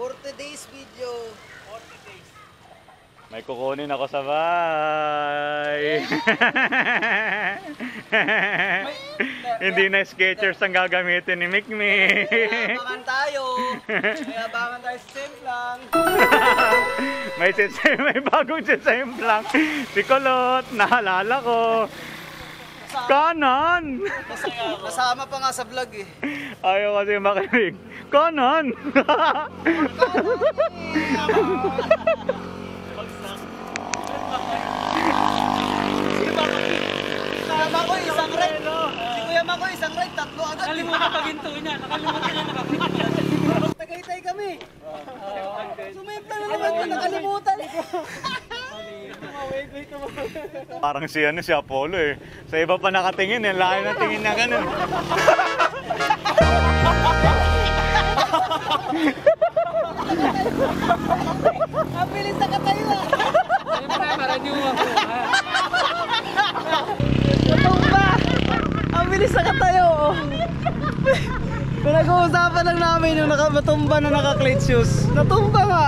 40 days video. 40 days. May kukunin ako sa bahay. Hindi na Skechers ang gagamitin ni Mikmi. Abangan tayo. May abangan tayo sa Semplang. May bagong sisemplang. Si Kulot, naalala ko. Kanan! Nasama pa nga sa vlog eh. Ayaw kasi makinig. Kanan! Makoy, isang ride. Si Kuya Makoy, isang ride, tatlo agad. Nakalimutan paginto niya. Nakalimutan niya nakakuha. Tagaytay kami. Sumemplang na naman ko, nakalimutan. Parang si Apollo eh. Sa iba pa nakatingin eh. Laki na tingin niya ganun. Ang bilis na katayo ah. Natumba! Ang bilis na katayo oh. Pinag-uusapan lang namin yung matumba na naka-cleat shoes. Natumba nga!